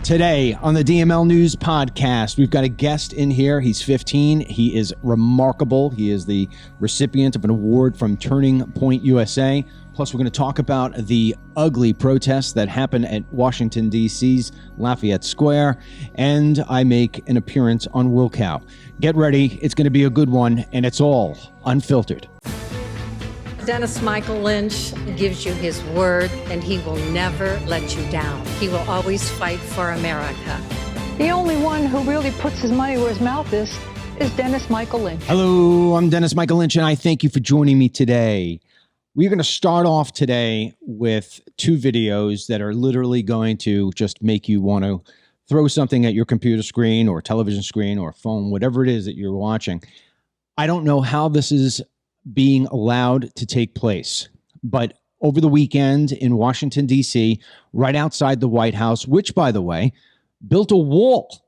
Today on the DML News Podcast, we've got a guest in here. He's 15. He is remarkable. He is the recipient of an award from Turning Point USA. Plus, we're going to talk about the ugly protests that happened at Washington, D.C.'s Lafayette Square. And I make an appearance on Wilcow. Get ready. It's going to be a good one, and it's all unfiltered. Dennis Michael Lynch gives you his word, and he will never let you down. He will always fight for America. The only one who really puts his money where his mouth is Dennis Michael Lynch. Hello, I'm Dennis Michael Lynch, and I thank you for joining me today. We're going to start off today with two videos that are literally going to just make you want to throw something at your computer screen or television screen or phone, whatever it is that you're watching. I don't know how this is being allowed to take place, but over the weekend in Washington, D.C., right outside the White House, which, by the way, built a wall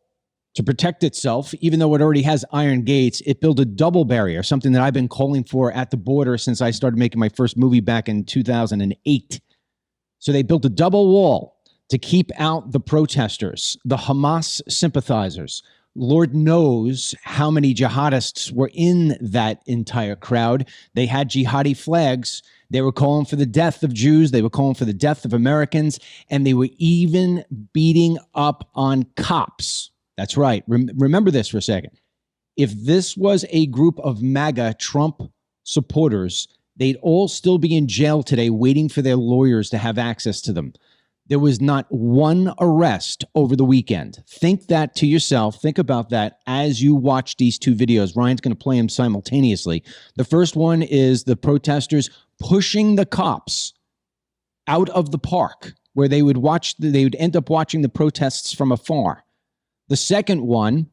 to protect itself, even though it already has iron gates. It built a double barrier, something that I've been calling for at the border since I started making my first movie back in 2008. So they built a double wall to keep out the protesters, the Hamas sympathizers. Lord knows how many jihadists were in that entire crowd. They had jihadi flags. They were calling for the death of Jews. They were calling for the death of Americans. And they were even beating up on cops. That's right. Remember this for a second. If this was a group of MAGA Trump supporters, they'd all still be in jail today waiting for their lawyers to have access to them. There was not one arrest over the weekend. Think that to yourself. Think about that as you watch these two videos. Ryan's going to play them simultaneously. The first one is the protesters pushing the cops out of the park where they would end up watching the protests from afar. The second one,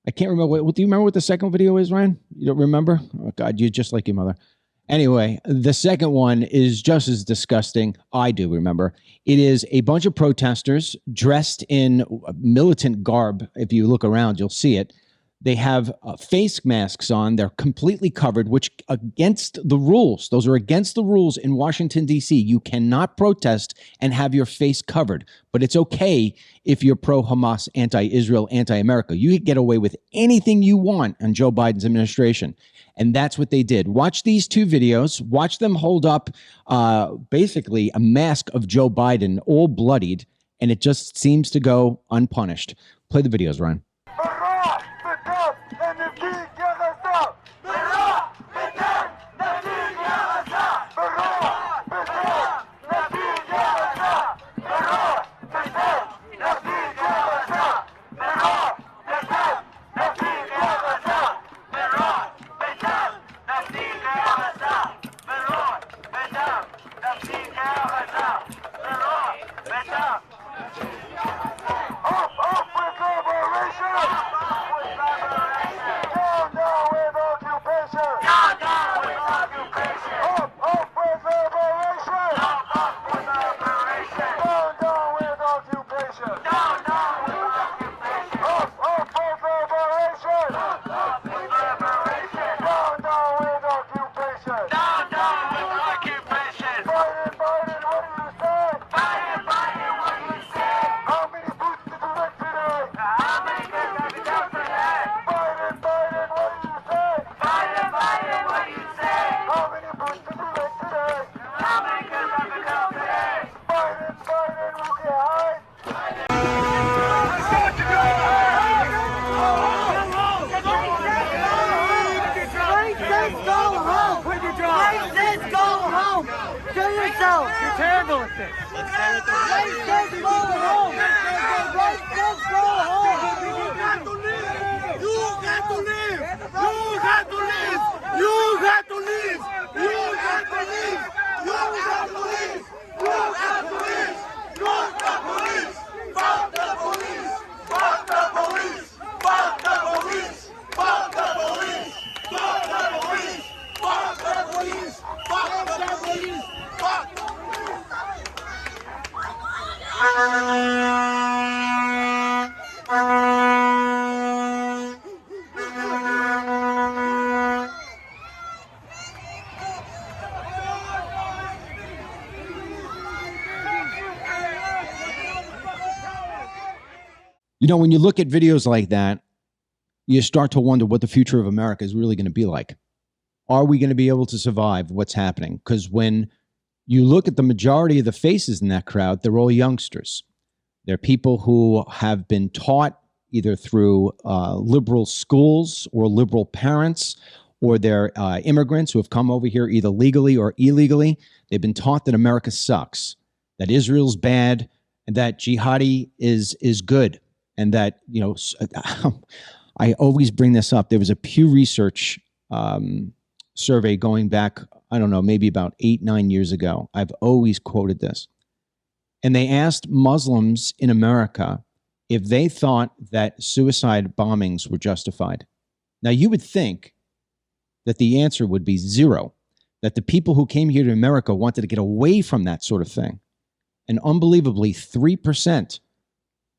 I can't remember. Do you remember what the second video is, Ryan? You don't remember? Oh, God, you're just like your mother. Anyway, the second one is just as disgusting. I do remember. It is a bunch of protesters dressed in militant garb. If you look around, you'll see it. They have face masks on. They're completely covered, which against the rules. Those are against the rules in Washington, D.C. You cannot protest and have your face covered. But it's okay if you're pro-Hamas, anti-Israel, anti-America. You can get away with anything you want in Joe Biden's administration. And that's what they did. Watch these two videos. Watch them hold up basically a mask of Joe Biden, all bloodied, and it just seems to go unpunished. Play the videos, Ryan. You're terrible at this. Let's go home. Let's go home. You got to leave. You got to leave. You got to leave. You got to leave. You got to leave. You got to leave. You got to leave. Fuck the police. Fuck the police. Fuck the police. Fuck the police. Fuck the police. Fuck the police. Fuck the police. Fuck the police. Fuck the police. You know, when you look at videos like that, you start to wonder what the future of America is really going to be like. Are we going to be able to survive what's happening? Because when you look at the majority of the faces in that crowd, they're all youngsters. They're people who have been taught either through liberal schools or liberal parents, or they're immigrants who have come over here either legally or illegally. They've been taught that America sucks, that Israel's bad, and that jihadi is good. And that, you know, I always bring this up. There was a Pew Research survey going back, I don't know, maybe about 8-9 years ago. I've always quoted this. And they asked Muslims in America if they thought that suicide bombings were justified. Now, you would think that the answer would be zero, that the people who came here to America wanted to get away from that sort of thing. And unbelievably, 3%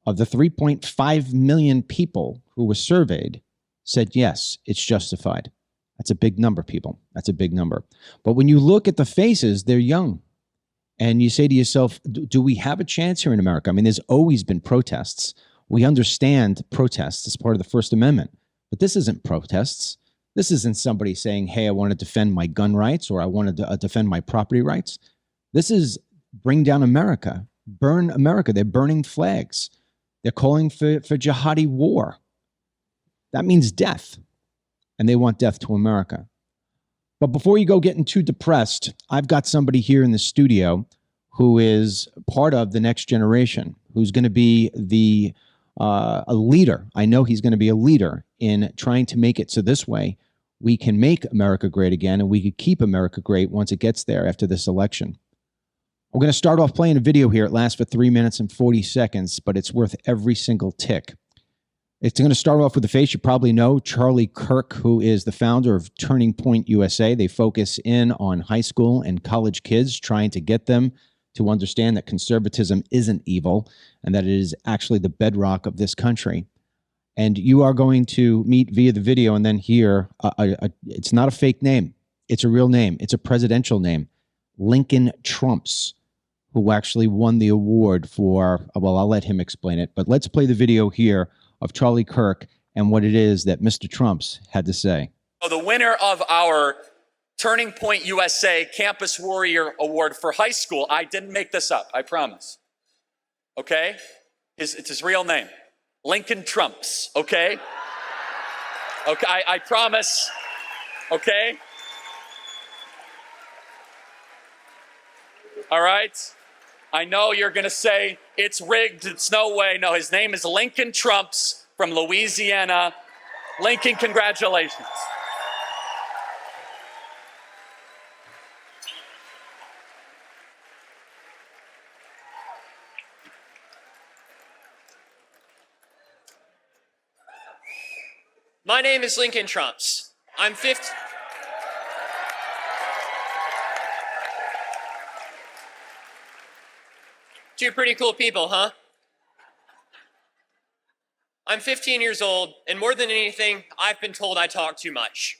of the 3.5 million people who were surveyed said, yes, it's justified. That's a big number, people. That's a big number. But when you look at the faces, they're young. And you say to yourself, do we have a chance here in America? I mean, there's always been protests. We understand protests as part of the First Amendment. But this isn't protests. This isn't somebody saying, hey, I want to defend my gun rights or I want to defend my property rights. This is bring down America, burn America. They're burning flags. They're calling for jihadi war. That means death. And they want death to America. But before you go getting too depressed, I've got somebody here in the studio who is part of the next generation, who's going to be a leader. I know he's going to be a leader in trying to make it so this way we can make America great again and we could keep America great once it gets there after this election. I'm going to start off playing a video here. It lasts for 3 minutes and 40 seconds, but it's worth every single tick. It's going to start off with a face you probably know, Charlie Kirk, who is the founder of Turning Point USA. They focus in on high school and college kids, trying to get them to understand that conservatism isn't evil and that it is actually the bedrock of this country. And you are going to meet via the video and then hear, it's not a fake name. It's a real name. It's a presidential name, Lincoln Trumps, who actually won the award for, well, I'll let him explain it. But let's play the video here of Charlie Kirk and what it is that Mr. Trumps had to say. The winner of our Turning Point USA Campus Warrior Award for high school, I didn't make this up, I promise. Okay? It's his real name. Lincoln Trumps, okay? Okay, I promise, okay? All right? I know you're going to say, it's rigged, it's no way. No, his name is Lincoln Trumps from Louisiana. Lincoln, congratulations. My name is Lincoln Trumps. I'm 50. Two pretty cool people, huh? I'm 15 years old, and more than anything, I've been told I talk too much.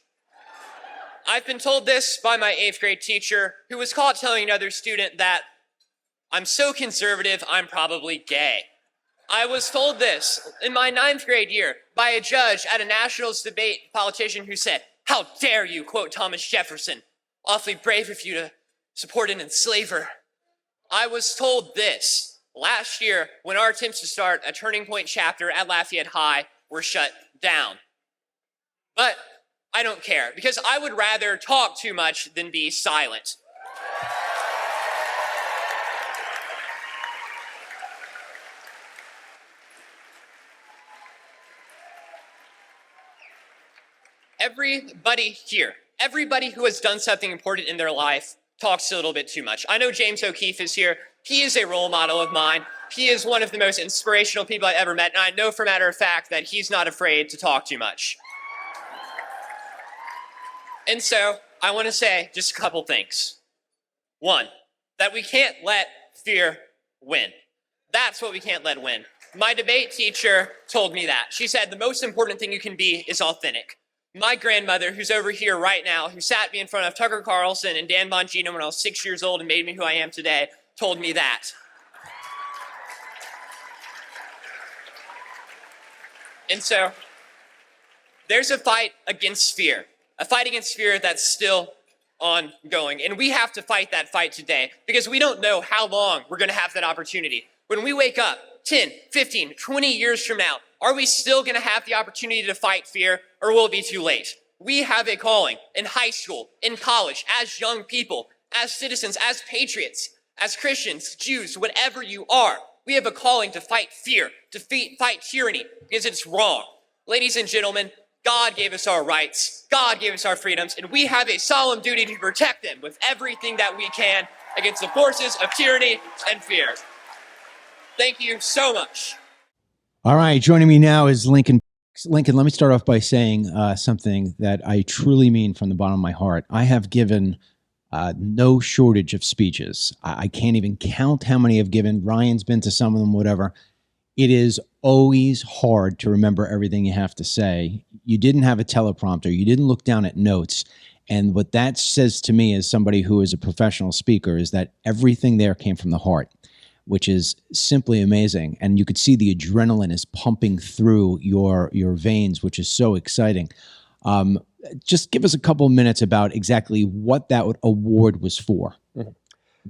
I've been told this by my 8th grade teacher, who was caught telling another student that I'm so conservative, I'm probably gay. I was told this in my 9th grade year by a judge at a nationals debate politician who said, "How dare you quote Thomas Jefferson? Awfully brave of you to support an enslaver." I was told this last year when our attempts to start a Turning Point chapter at Lafayette High were shut down. But I don't care, because I would rather talk too much than be silent. Everybody here, everybody who has done something important in their life talks a little bit too much. I know James O'Keefe is here. He is a role model of mine. He is one of the most inspirational people I've ever met, and I know for matter of fact that he's not afraid to talk too much. And so I want to say just a couple things. One, that we can't let fear win. That's what we can't let win. My debate teacher told me that. She said the most important thing you can be is authentic. My grandmother, who's over here right now, who sat me in front of Tucker Carlson and Dan Bongino when I was 6 years old and made me who I am today, told me that. And so there's a fight against fear, that's still ongoing. And we have to fight that fight today because we don't know how long we're going to have that opportunity. When we wake up 10, 15, 20 years from now, are we still going to have the opportunity to fight fear, or will it be too late? We have a calling in high school, in college, as young people, as citizens, as patriots, as Christians, Jews, whatever you are. We have a calling to fight fear, to fight tyranny, because it's wrong. Ladies and gentlemen, God gave us our rights, God gave us our freedoms, and we have a solemn duty to protect them with everything that we can against the forces of tyranny and fear. Thank you so much. All right, joining me now is Lincoln. Lincoln, let me start off by saying something that I truly mean from the bottom of my heart. I have given no shortage of speeches. I can't even count how many I've given. Ryan's been to some of them, whatever. It is always hard to remember everything you have to say. You didn't have a teleprompter. You didn't look down at notes. And what that says to me as somebody who is a professional speaker is that everything there came from the heart, which is simply amazing. And you could see the adrenaline is pumping through your veins, which is so exciting. Just give us a couple of minutes about exactly what that award was for. Mm-hmm.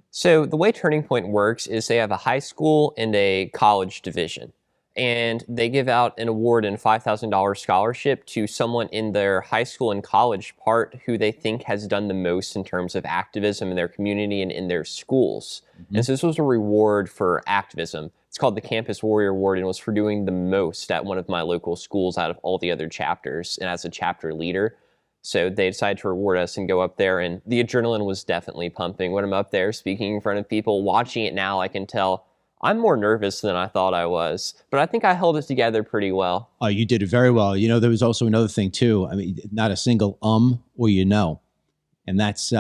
So the way Turning Point works is they have a high school and a college division, and they give out an award and $5,000 scholarship to someone in their high school and college part who they think has done the most in terms of activism in their community and in their schools. Mm-hmm. And so this was a reward for activism. It's called the Campus Warrior Award, and it was for doing the most at one of my local schools out of all the other chapters and as a chapter leader. So they decided to reward us and go up there, and the adrenaline was definitely pumping. When I'm up there speaking in front of people, watching it now, I can tell I'm more nervous than I thought I was, but I think I held it together pretty well. Oh, you did it very well. You know, there was also another thing too. I mean, not a single or you know, and that's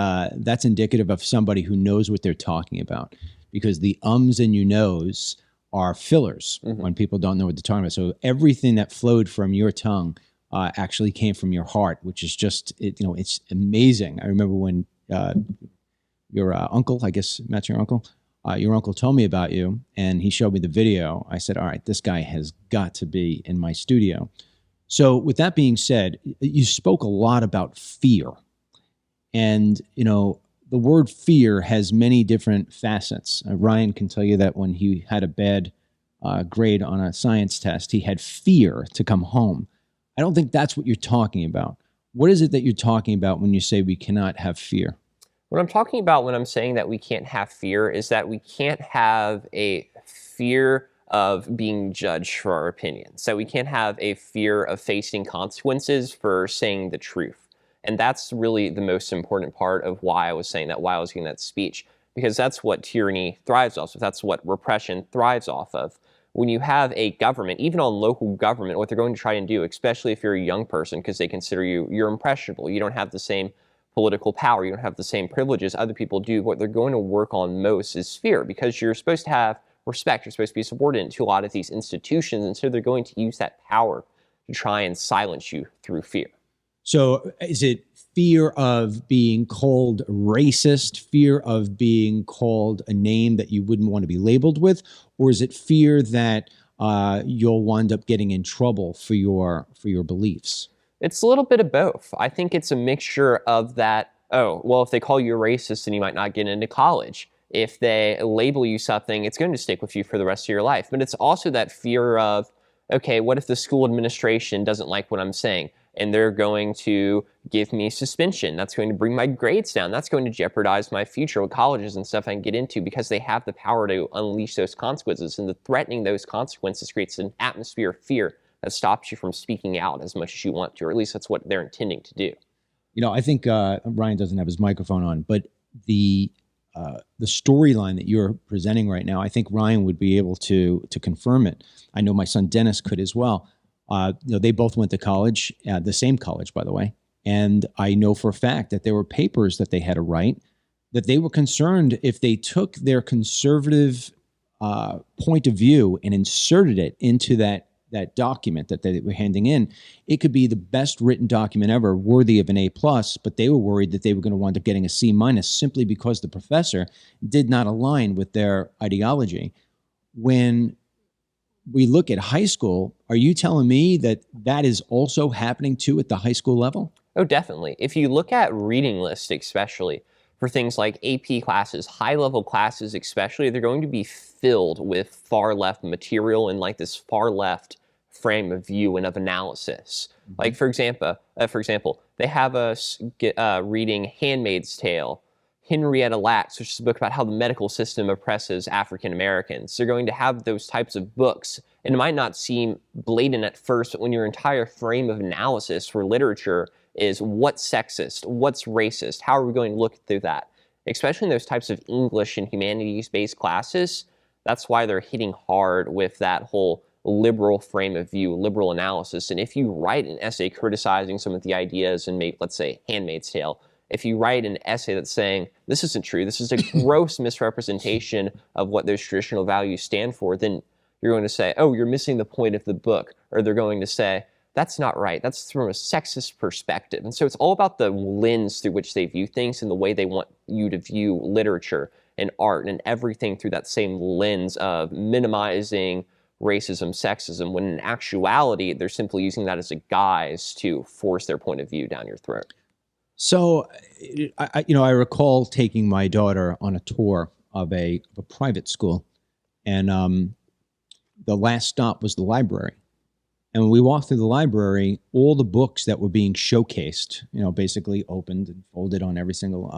indicative of somebody who knows what they're talking about, because the ums and you knows are fillers when people don't know what they're talking about. So everything that flowed from your tongue actually came from your heart, which is just, it's amazing. I remember when your uncle, I guess Matt's your uncle told me about you and he showed me the video. I said, all right, this guy has got to be in my studio. So with that being said, you spoke a lot about fear. And, the word fear has many different facets. Ryan can tell you that when he had a bad grade on a science test, he had fear to come home. I don't think that's what you're talking about. What is it that you're talking about when you say we cannot have fear? What I'm talking about when I'm saying that we can't have fear is that we can't have a fear of being judged for our opinions, that we can't have a fear of facing consequences for saying the truth. And that's really the most important part of why I was saying that, why I was giving that speech, because that's what tyranny thrives off of. That's what repression thrives off of. When you have a government, even on local government, what they're going to try and do, especially if you're a young person, because they consider you're impressionable, you don't have the same political power, you don't have the same privileges other people do, what they're going to work on most is fear, because you're supposed to have respect, you're supposed to be subordinate to a lot of these institutions, and so they're going to use that power to try and silence you through fear. So is it fear of being called racist, fear of being called a name that you wouldn't want to be labeled with, or is it fear that you'll wind up getting in trouble for your beliefs? It's a little bit of both. I think it's a mixture of that, oh, well, if they call you a racist, then you might not get into college. If they label you something, it's going to stick with you for the rest of your life. But it's also that fear of, okay, what if the school administration doesn't like what I'm saying? And they're going to give me suspension. That's going to bring my grades down. That's going to jeopardize my future with colleges and stuff I can get into, because they have the power to unleash those consequences. And the threatening those consequences creates an atmosphere of fear that stops you from speaking out as much as you want to, or at least that's what they're intending to do. I think Ryan doesn't have his microphone on, but the storyline that you're presenting right now, I think Ryan would be able to confirm it. I know my son Dennis could as well. They both went to college, the same college, by the way. And I know for a fact that there were papers that they had to write that they were concerned if they took their conservative point of view and inserted it into that document that they were handing in, it could be the best written document ever, worthy of an A+, but they were worried that they were going to wind up getting a C- simply because the professor did not align with their ideology. When we look at high school, are you telling me that that is also happening too at the high school level? Oh, definitely. If you look at reading lists, especially for things like AP classes, high-level classes especially, they're going to be filled with far-left material and like this far-left frame of view and of analysis. Like, for example, they have us reading Handmaid's Tale, Henrietta Lacks, which is a book about how the medical system oppresses African Americans. They're going to have those types of books, and it might not seem blatant at first, but when your entire frame of analysis for literature is what's sexist, what's racist, how are we going to look through that? Especially in those types of English and humanities-based classes, that's why they're hitting hard with that whole liberal frame of view, liberal analysis. And if you write an essay criticizing some of the ideas in, maybe, let's say, Handmaid's Tale, if you write an essay that's saying, this isn't true, this is a gross misrepresentation of what those traditional values stand for, then you're going to say, oh, you're missing the point of the book. Or they're going to say, that's not right. That's from a sexist perspective. And so it's all about the lens through which they view things and the way they want you to view literature and art and everything through that same lens of minimizing racism, sexism, when in actuality, they're simply using that as a guise to force their point of view down your throat. So, I recall taking my daughter on a tour of a private school, and the last stop was the library. And when we walked through the library, all the books that were being showcased, basically opened and folded on every single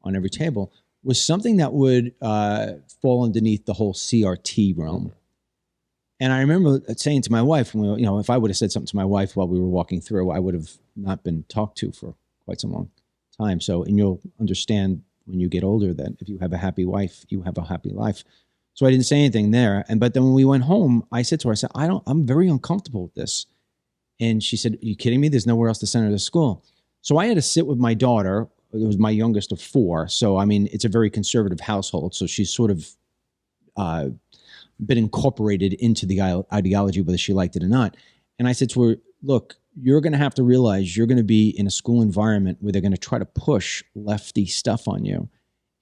on every table, was something that would fall underneath the whole CRT realm. And I remember saying to my wife, if I would have said something to my wife while we were walking through, I would have not been talked to for quite some long time. So, and you'll understand when you get older that if you have a happy wife, you have a happy life. So I didn't say anything there. But then when we went home, I said to her, I'm very uncomfortable with this. And she said, are you kidding me? There's nowhere else to send her to school. So I had to sit with my daughter. It was my youngest of 4. So, I mean, it's a very conservative household. So she's sort of been incorporated into the ideology, whether she liked it or not. And I said to her, look, you're going to have to realize you're going to be in a school environment where they're going to try to push lefty stuff on you,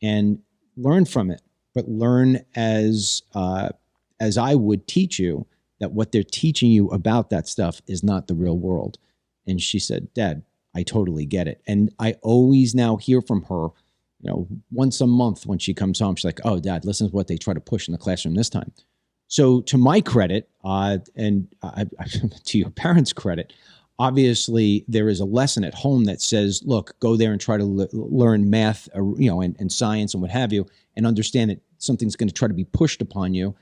and learn from it. But learn as I would teach you, that what they're teaching you about that stuff is not the real world. And she said, Dad, I totally get it. And I always now hear from her, once a month when she comes home, she's like, oh, Dad, listen to what they try to push in the classroom this time. So to my credit, and to your parents' credit, obviously there is a lesson at home that says, look, go there and try to learn math, and science and what have you, and understand that something's going to try to be pushed upon you.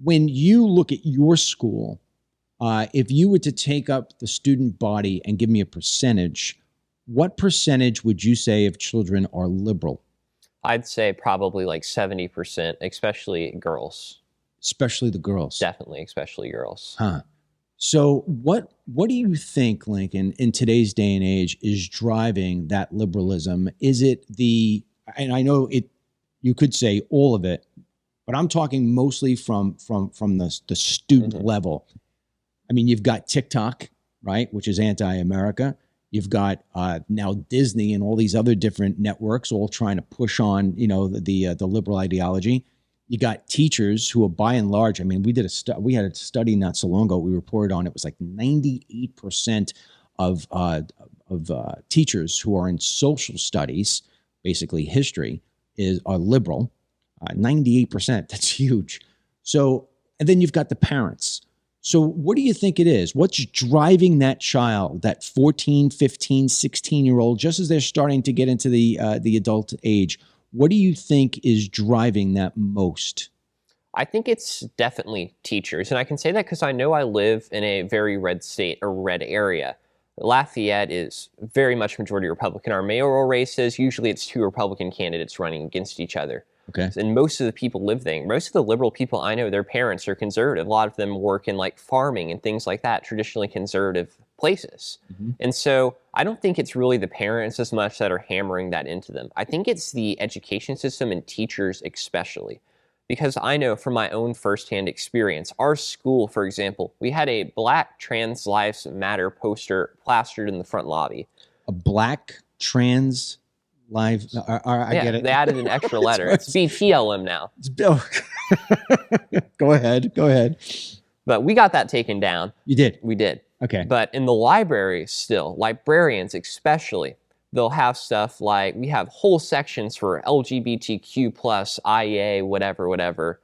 When you look at your school, if you were to take up the student body and give me a percentage, what percentage would you say of children are liberal? I'd say probably like 70%, especially girls. Especially the girls. Definitely, especially girls. Huh. So what do you think, Lincoln, in today's day and age is driving that liberalism? Is it and I know you could say all of it, but I'm talking mostly from the student level. I mean, you've got TikTok, right, which is anti-America. You've got now Disney and all these other different networks all trying to push on, the liberal ideology. You got teachers who are, by and large, I mean, we had a study not so long ago we reported on. It was like 98% of teachers who are in social studies, basically history, are liberal. 98%. That's huge. So, and then you've got the parents. So what do you think it is? What's driving that child, that 14, 15, 16-year-old, just as they're starting to get into the adult age? What do you think is driving that most? I think it's definitely teachers. And I can say that because I know I live in a very red state, or red area. Lafayette is very much majority Republican. Our mayoral races, usually it's 2 Republican candidates running against each other. Okay. And most of the people live there. Most of the liberal people I know, their parents are conservative. A lot of them work in like farming and things like that, traditionally conservative places. Mm-hmm. And so I don't think it's really the parents as much that are hammering that into them. I think it's the education system and teachers especially. Because I know from my own firsthand experience, our school, for example, we had a Black Trans Lives Matter poster plastered in the front lobby. A Black Trans Lives, I get it. They added an extra letter. It's BTLM now. Go ahead. Go ahead. But we got that taken down. You did. We did. Okay. But in the library still, librarians especially, they'll have stuff like, we have whole sections for LGBTQ plus, IA, whatever,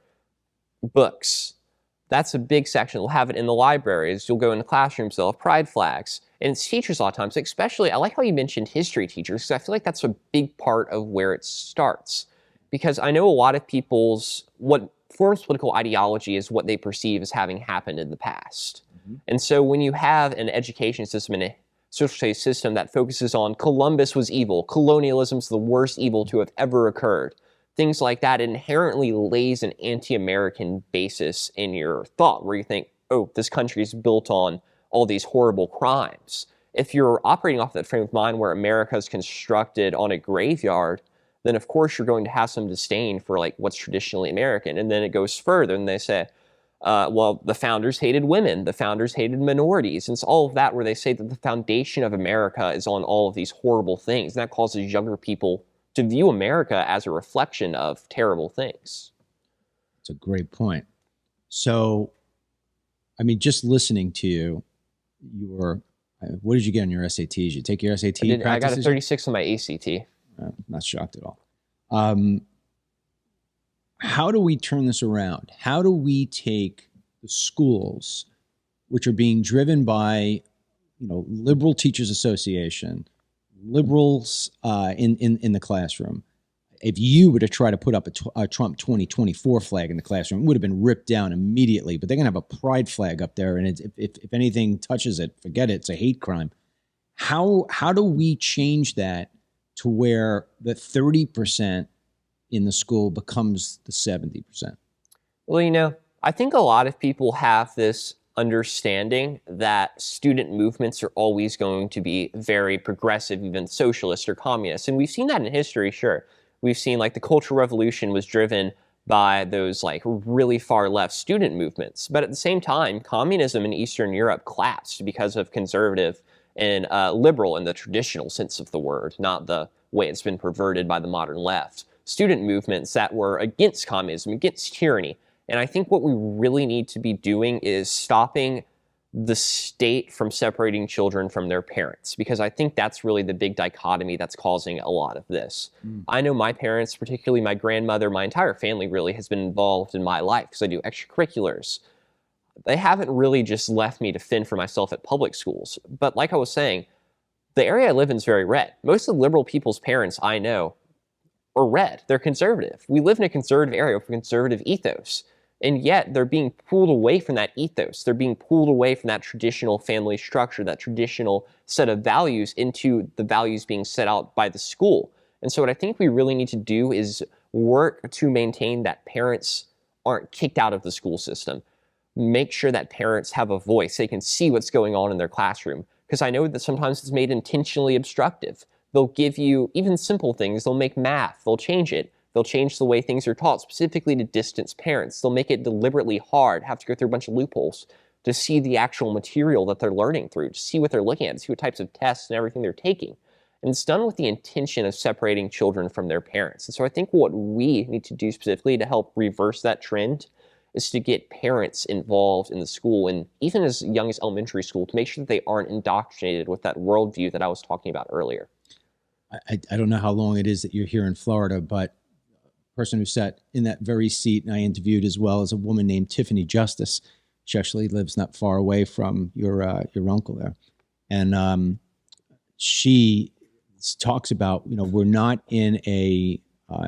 books. That's a big section. We'll have it in the libraries. You'll go in the classrooms, they'll have pride flags. And it's teachers a lot of times, especially, I like how you mentioned history teachers, because I feel like that's a big part of where it starts. Because I know a lot of what forms political ideology is what they perceive as having happened in the past. And so when you have an education system and a social studies system that focuses on Columbus was evil, colonialism's the worst evil to have ever occurred, things like that, it inherently lays an anti-American basis in your thought, where you think, oh, this country is built on all these horrible crimes. If you're operating off that frame of mind where America is constructed on a graveyard, then of course you're going to have some disdain for like what's traditionally American. And then it goes further and they say, well, the founders hated women, the founders hated minorities. And it's all of that where they say that the foundation of America is on all of these horrible things. And that causes younger people to view America as a reflection of terrible things. It's a great point. So, I mean, just listening to you, what did you get on your SATs? You take your SAT I got a practices? 36 on my ACT. Not shocked at all. How do we turn this around? How do we take the schools, which are being driven by, liberal teachers association, liberals in the classroom? If you were to try to put up a Trump 2024 flag in the classroom, it would have been ripped down immediately. But they're going to have a pride flag up there, and if anything touches it, forget it. It's a hate crime. How do we change that to where the 30% in the school becomes the 70%? Well, I think a lot of people have this understanding that student movements are always going to be very progressive, even socialist or communist. And we've seen that in history, sure. We've seen like the Cultural Revolution was driven by those like really far left student movements. But at the same time, communism in Eastern Europe collapsed because of conservative and liberal in the traditional sense of the word, not the way it's been perverted by the modern left. Student movements that were against communism, against tyranny. And I think what we really need to be doing is stopping the state from separating children from their parents, because I think that's really the big dichotomy that's causing a lot of this. I know my parents, particularly my grandmother, my entire family really has been involved in my life because I do extracurriculars. They haven't really just left me to fend for myself at public schools. But like I was saying, the area I live in is very red. Most of the liberal people's parents I know are red. They're conservative. We live in a conservative area with conservative ethos. And yet they're being pulled away from that ethos. They're being pulled away from that traditional family structure, that traditional set of values into the values being set out by the school. And so what I think we really need to do is work to maintain that parents aren't kicked out of the school system. Make sure that parents have a voice. They can see what's going on in their classroom. Because I know that sometimes it's made intentionally obstructive. They'll give you even simple things. They'll make math. They'll change it. They'll change the way things are taught, specifically to distance parents. They'll make it deliberately hard, have to go through a bunch of loopholes to see the actual material that they're learning through, to see what they're looking at, to see what types of tests and everything they're taking. And it's done with the intention of separating children from their parents. And so I think what we need to do specifically to help reverse that trend is to get parents involved in the school, and even as young as elementary school, to make sure that they aren't indoctrinated with that worldview that I was talking about earlier. I don't know how long it is that you're here in Florida, but the person who sat in that very seat and I interviewed as well is a woman named Tiffany Justice. She actually lives not far away from your uncle there. And she talks about, we're not in a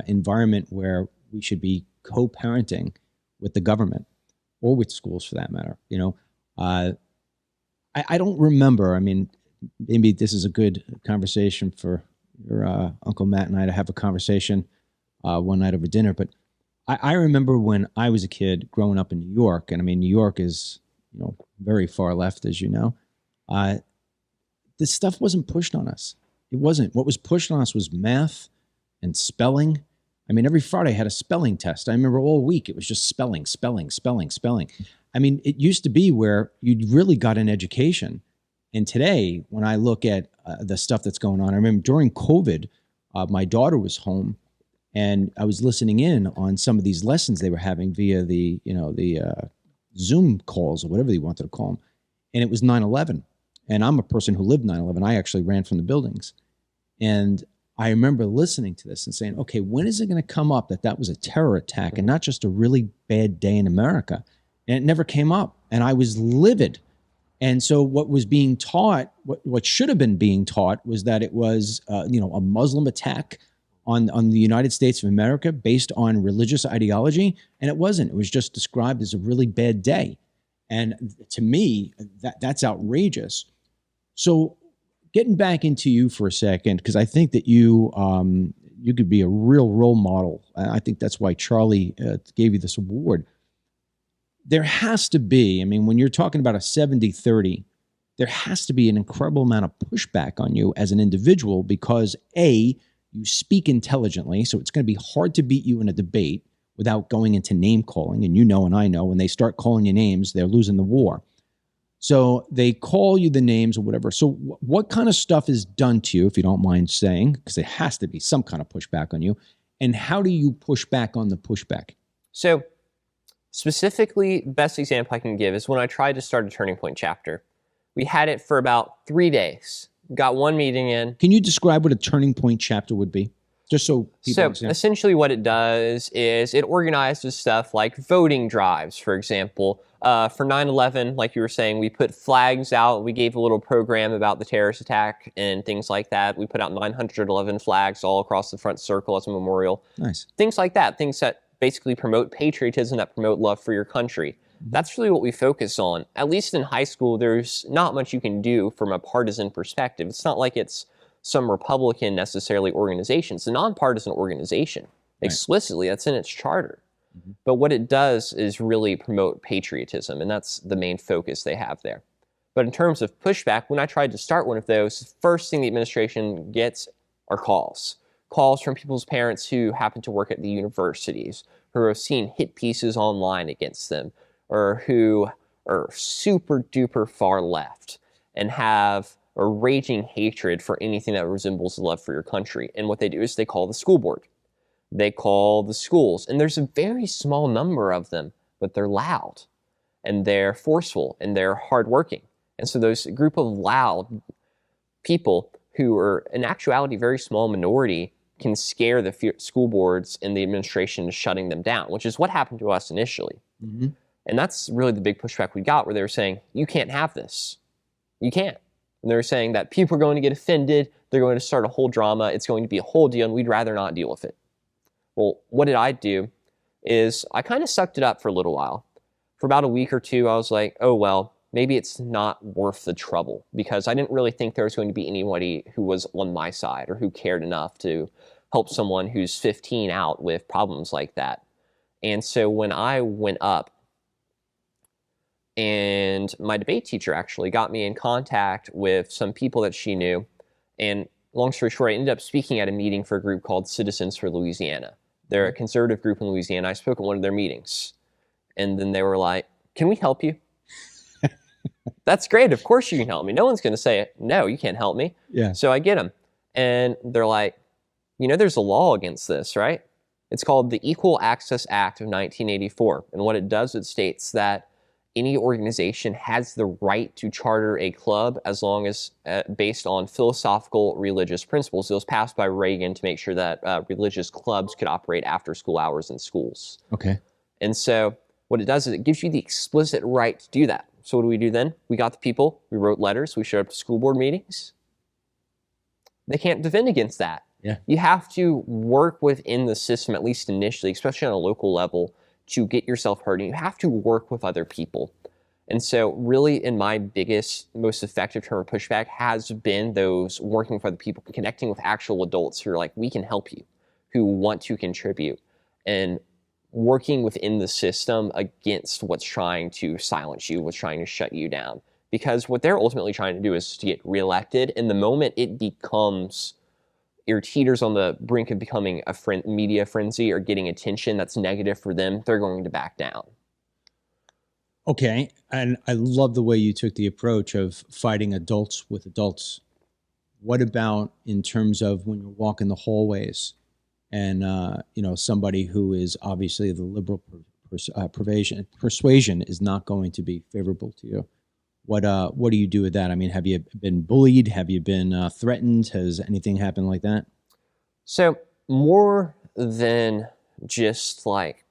environment where we should be co-parenting with the government or with schools for that matter. I don't remember. I mean, maybe this is a good conversation for your Uncle Matt and I to have a conversation one night over dinner. But I remember when I was a kid growing up in New York, and I mean, New York is, very far left, as you know. This stuff wasn't pushed on us. It wasn't. What was pushed on us was math and spelling. I mean, every Friday I had a spelling test. I remember all week it was just spelling. I mean, it used to be where you really got an education. And today, when I look at the stuff that's going on, I remember during COVID, my daughter was home And I was listening in on some of these lessons they were having via the, Zoom calls or whatever you wanted to call them. And it was 9/11. And I'm a person who lived 9/11. I actually ran from the buildings. And I remember listening to this and saying, okay, when is it going to come up that that was a terror attack and not just a really bad day in America? And it never came up. And I was livid. And so what was being taught, what should have been being taught was that it was, a Muslim attack on the United States of America based on religious ideology. And it wasn't. It was just described as a really bad day. And to me, that's outrageous. So getting back into you for a second, because I think that you could be a real role model. I think that's why Charlie gave you this award. There has to be, I mean, when you're talking about a 70-30, there has to be an incredible amount of pushback on you as an individual because A, you speak intelligently, so it's going to be hard to beat you in a debate without going into name calling. And you know, and I know, when they start calling you names, they're losing the war. So they call you the names or whatever. So what kind of stuff is done to you, if you don't mind saying, because there has to be some kind of pushback on you, and how do you push back on the pushback? So specifically, best example I can give is when I tried to start a Turning Point chapter. We had it for about 3 days. Got one meeting in. Can you describe what a Turning Point chapter would be? Just so people understand. Essentially what it does is it organizes stuff like voting drives, for example. For 9/11, like you were saying, we put flags out. We gave a little program about the terrorist attack and things like that. We put out 911 flags all across the front circle as a memorial. Nice. Things like that. Things that basically promote patriotism, that promote love for your country. That's really what we focus on. At least in high school, there's not much you can do from a partisan perspective. It's not like it's some Republican necessarily organization. It's a nonpartisan organization. Right. Explicitly, that's in its charter. But what it does is really promote patriotism, and that's the main focus they have there. But in terms of pushback, when I tried to start one of those, the first thing the administration gets are calls. Calls from people's parents who happen to work at the universities, who have seen hit pieces online against them, or who are super duper far left and have a raging hatred for anything that resembles love for your country. And what they do is they call the school board. They call the schools. And there's a very small number of them, but they're loud and they're forceful and they're hardworking. And so those group of loud people who are in actuality very small minority can scare the school boards and the administration into shutting them down, which is what happened to us initially. And that's really the big pushback we got, where they were saying, you can't have this. You can't. And they were saying that people are going to get offended. They're going to start a whole drama. It's going to be a whole deal, and we'd rather not deal with it. Well, what did I do is I kind of sucked it up for a little while. For about a week or two, I was like, oh, well, maybe it's not worth the trouble, because I didn't really think there was going to be anybody who was on my side or who cared enough to help someone who's 15 out with problems like that. And so when I went up, and my debate teacher actually got me in contact with some people that she knew. And long story short, I ended up speaking at a meeting for a group called Citizens for Louisiana. They're a conservative group in Louisiana. I spoke at one of their meetings. And then they were like, can we help you? That's great. Of course you can help me. No one's going to say, no, you can't help me. Yeah. So I get them. And they're like, there's a law against this, right? It's called the Equal Access Act of 1984. And what it does, it states that any organization has the right to charter a club as long as based on philosophical religious principles. It was passed by Reagan to make sure that religious clubs could operate after school hours in schools. Okay. And so what it does is it gives you the explicit right to do that. So what do we do then? We got the people, we wrote letters, we showed up to school board meetings. They can't defend against that. Yeah. You have to work within the system, at least initially, especially on a local level, to get yourself heard, and you have to work with other people. And so really, in my biggest, most effective term of pushback has been those working with other people, connecting with actual adults who are like, we can help you, who want to contribute, and working within the system against what's trying to silence you, what's trying to shut you down. Because what they're ultimately trying to do is to get reelected, and the moment it becomes your teeters on the brink of becoming a media frenzy or getting attention that's negative for them, they're going to back down. Okay. And I love the way you took the approach of fighting adults with adults. What about in terms of when you're walking the hallways and somebody who is obviously the liberal persuasion is not going to be favorable to you. What do you do with that? I mean, have you been bullied? Have you been threatened? Has anything happened like that? So more than just like,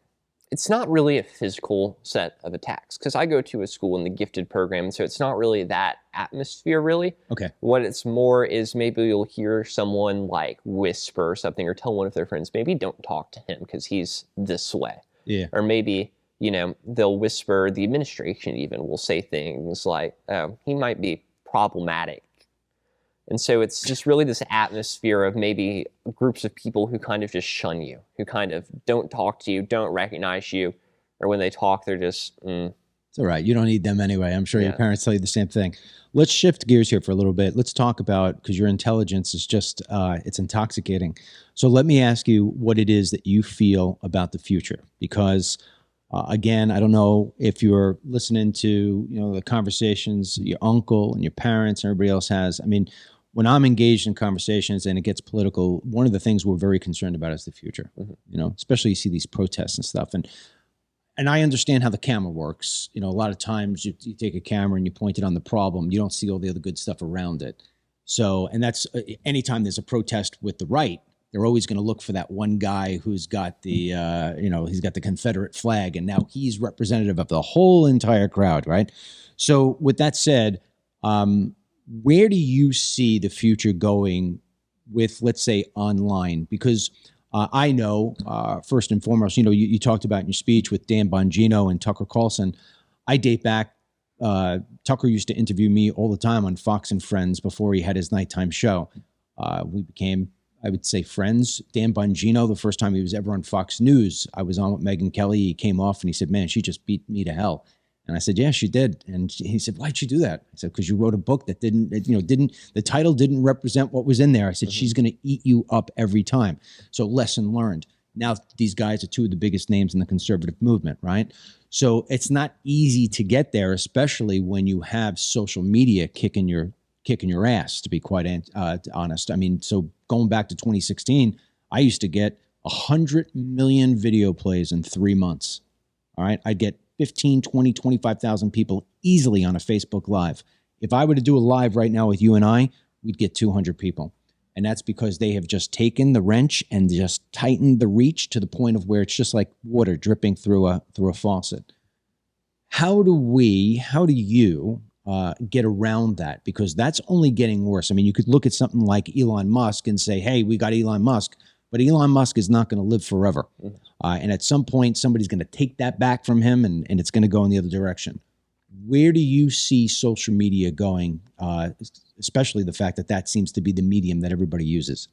it's not really a physical set of attacks, because I go to a school in the gifted program, so it's not really that atmosphere really. Okay. What it's more is maybe you'll hear someone like whisper something or tell one of their friends, maybe don't talk to him because he's this way. Yeah. Or maybe, they'll whisper, the administration even will say things like, oh, he might be problematic. And so it's just really this atmosphere of maybe groups of people who kind of just shun you, who kind of don't talk to you, don't recognize you, or when they talk, they're just, It's all right. You don't need them anyway. I'm sure your Yeah. parents tell you the same thing. Let's shift gears here for a little bit. Let's talk about, because your intelligence is just, it's intoxicating. So let me ask you what it is that you feel about the future. Because again, I don't know if you're listening to, the conversations your uncle and your parents and everybody else has. I mean, when I'm engaged in conversations and it gets political, one of the things we're very concerned about is the future. Especially you see these protests and stuff. And I understand how the camera works. A lot of times you take a camera and you point it on the problem. You don't see all the other good stuff around it. So, and that's anytime there's a protest with the right, they're always going to look for that one guy who's got the, he's got the Confederate flag, and now he's representative of the whole entire crowd, right? So with that said, where do you see the future going with, let's say, online? Because I know, first and foremost, you talked about in your speech with Dan Bongino and Tucker Carlson. I date back. Tucker used to interview me all the time on Fox and Friends before he had his nighttime show. We became, I would say, friends. Dan Bongino, the first time he was ever on Fox News, I was on with Megyn Kelly. He came off and he said, "Man, she just beat me to hell." And I said, "Yeah, she did." And he said, "Why'd she do that?" I said, "Because you wrote a book that the title didn't represent what was in there." I said, "She's going to eat you up every time." So lesson learned. Now these guys are two of the biggest names in the conservative movement, right? So it's not easy to get there, especially when you have social media kicking your ass, to be quite honest. I mean, so going back to 2016, I used to get 100 million video plays in 3 months. All right. I'd get 15, 20, 25,000 people easily on a Facebook Live. If I were to do a live right now with you and I, we'd get 200 people. And that's because they have just taken the wrench and just tightened the reach to the point of where it's just like water dripping through a faucet. How do you get around that? Because that's only getting worse. I mean, you could look at something like Elon Musk and say, "Hey, we got Elon Musk," but Elon Musk is not going to live forever. And at some point, somebody's going to take that back from him, and it's going to go in the other direction. Where do you see social media going, especially the fact that seems to be the medium that everybody uses?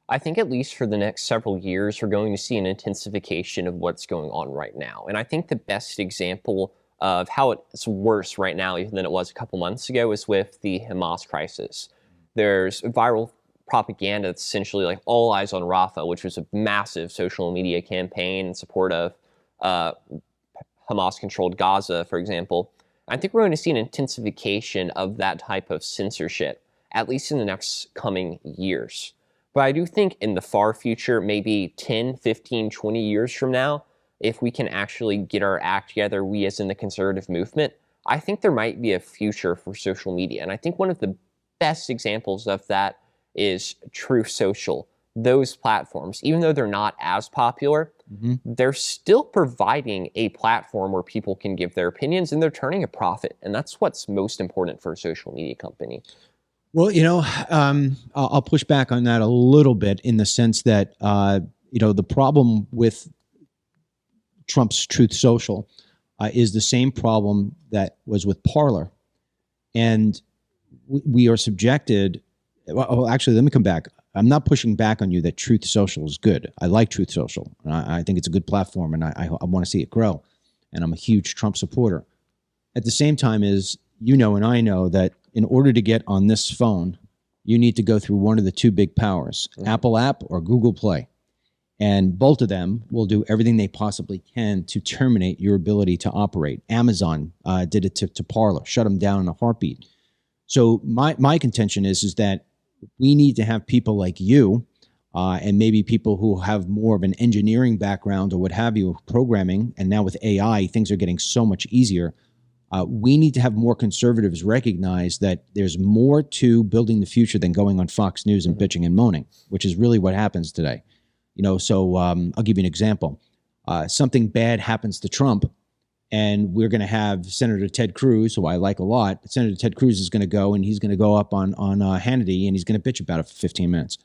I think at least for the next several years, we're going to see an intensification of what's going on right now. And I think the best example of how it's worse right now even than it was a couple months ago is with the Hamas crisis. There's viral propaganda that's essentially like all eyes on Rafah, which was a massive social media campaign in support of Hamas-controlled Gaza, for example. I think we're going to see an intensification of that type of censorship, at least in the next coming years. But I do think in the far future, maybe 10, 15, 20 years from now, if we can actually get our act together, we as in the conservative movement, I think there might be a future for social media. And I think one of the best examples of that is Truth Social. Those platforms, even though they're not as popular, they're still providing a platform where people can give their opinions and they're turning a profit. And that's what's most important for a social media company. Well, I'll push back on that a little bit in the sense that, the problem with Trump's Truth Social is the same problem that was with Parler. And we are subjected. Well, actually, let me come back. I'm not pushing back on you that Truth Social is good. I like Truth Social. And I think it's a good platform, and I want to see it grow. And I'm a huge Trump supporter. At the same time and I know that in order to get on this phone, you need to go through one of the two big powers, Apple app or Google Play. And both of them will do everything they possibly can to terminate your ability to operate. Amazon did it to Parler, shut them down in a heartbeat. So my contention is that we need to have people like you and maybe people who have more of an engineering background or what have you, programming, and now with AI, things are getting so much easier. We need to have more conservatives recognize that there's more to building the future than going on Fox News and bitching and moaning, which is really what happens today. So I'll give you an example. Something bad happens to Trump, and we're going to have Senator Ted Cruz, who I like a lot. Senator Ted Cruz is going to go, and he's going to go up on Hannity, and he's going to bitch about it for 15 minutes.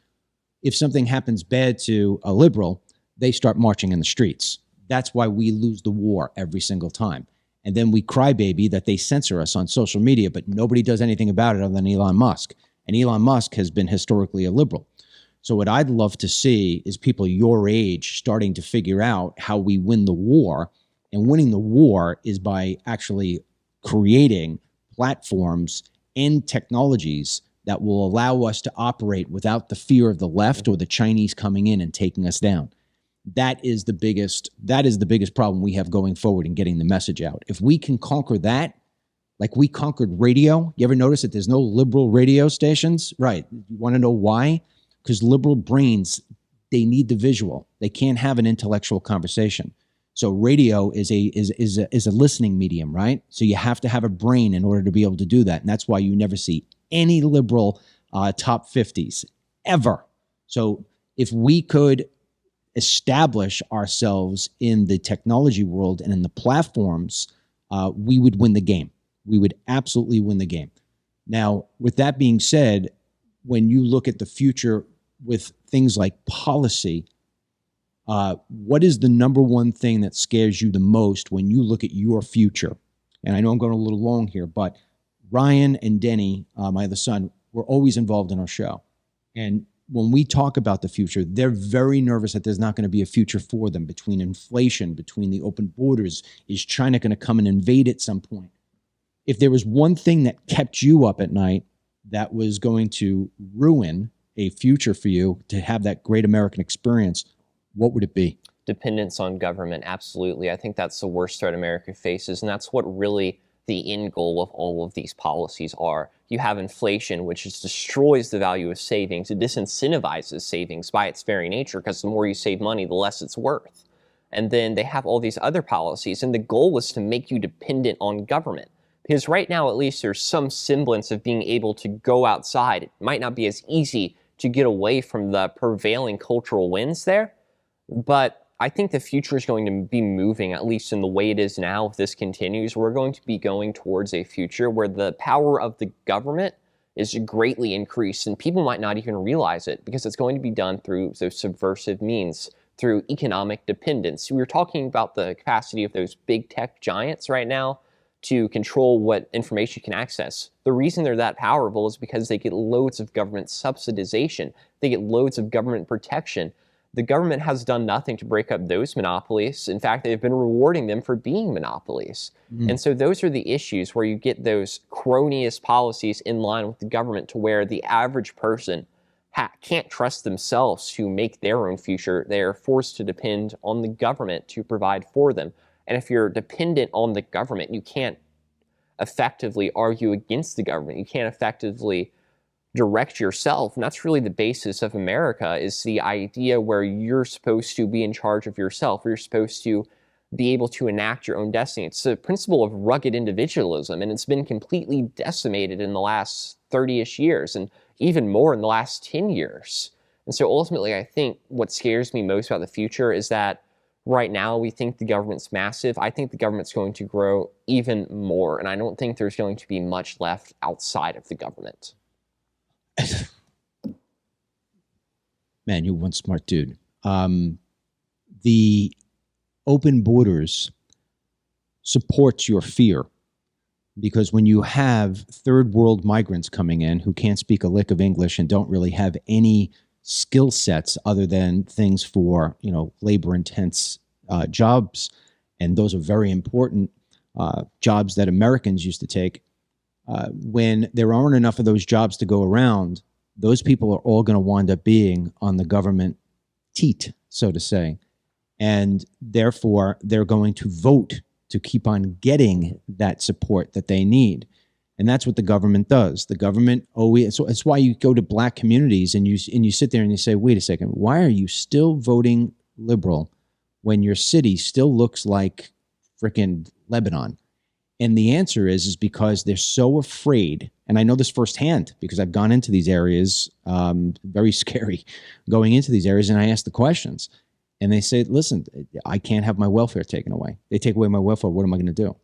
If something happens bad to a liberal, they start marching in the streets. That's why we lose the war every single time. And then we crybaby that they censor us on social media, but nobody does anything about it other than Elon Musk. And Elon Musk has been historically a liberal. So what I'd love to see is people your age starting to figure out how we win the war. And winning the war is by actually creating platforms and technologies that will allow us to operate without the fear of the left or the Chinese coming in and taking us down. That is the biggest problem we have going forward in getting the message out. If we can conquer that, like we conquered radio, you ever notice that there's no liberal radio stations? Right. You want to know why? Because liberal brains, they need the visual. They can't have an intellectual conversation. So radio is a listening medium, right? So you have to have a brain in order to be able to do that. And that's why you never see any liberal top 50s ever. So if we could establish ourselves in the technology world and in the platforms, we would win the game. We would absolutely win the game. Now, with that being said, when you look at the future with things like policy, what is the number one thing that scares you the most when you look at your future? And I know I'm going a little long here, but Ryan and Denny, my other son, were always involved in our show. And when we talk about the future, they're very nervous that there's not going to be a future for them between inflation, between the open borders. Is China going to come and invade at some point? If there was one thing that kept you up at night that was going to ruin a future for you to have that great American experience, what would it be? Dependence on government, absolutely. I think that's the worst threat America faces, and that's what really the end goal of all of these policies are. You have inflation, which just destroys the value of savings. It disincentivizes savings by its very nature, because the more you save money, the less it's worth. And then they have all these other policies, and the goal was to make you dependent on government. Because right now, at least, there's some semblance of being able to go outside. It might not be as easy to get away from the prevailing cultural winds there, but I think the future is going to be moving, at least in the way it is now. If this continues, we're going to be going towards a future where the power of the government is greatly increased, and people might not even realize it because it's going to be done through those subversive means, through economic dependence. We were talking about the capacity of those big tech giants right now to control what information you can access. The reason they're that powerful is because they get loads of government subsidization. They get loads of government protection. The government has done nothing to break up those monopolies. In fact, they've been rewarding them for being monopolies. And so those are the issues where you get those cronyist policies in line with the government to where the average person can't trust themselves to make their own future. They are forced to depend on the government to provide for them. And if you're dependent on the government, you can't effectively argue against the government. You can't effectively direct yourself. And that's really the basis of America, is the idea where you're supposed to be in charge of yourself. You're supposed to be able to enact your own destiny. It's the principle of rugged individualism, and it's been completely decimated in the last 30-ish years, and even more in the last 10 years. And so ultimately, I think what scares me most about the future is that right now we think the government's massive. I think the government's going to grow even more, and I don't think there's going to be much left outside of the government. Man, you're one smart dude. The open borders supports your fear, because when you have third world migrants coming in who can't speak a lick of English and don't really have any skill sets other than things for, labor intense jobs, and those are very important jobs that Americans used to take. When there aren't enough of those jobs to go around, those people are all going to wind up being on the government teat, so to say. And therefore, they're going to vote to keep on getting that support that they need. And that's what the government does. The government always, so it's why you go to black communities and you sit there and you say, wait a second, why are you still voting liberal when your city still looks like freaking Lebanon? And the answer is because they're so afraid. And I know this firsthand because I've gone into these areas, very scary going into these areas. And I ask the questions and they say, listen, I can't have my welfare taken away. They take away my welfare. What am I going to do?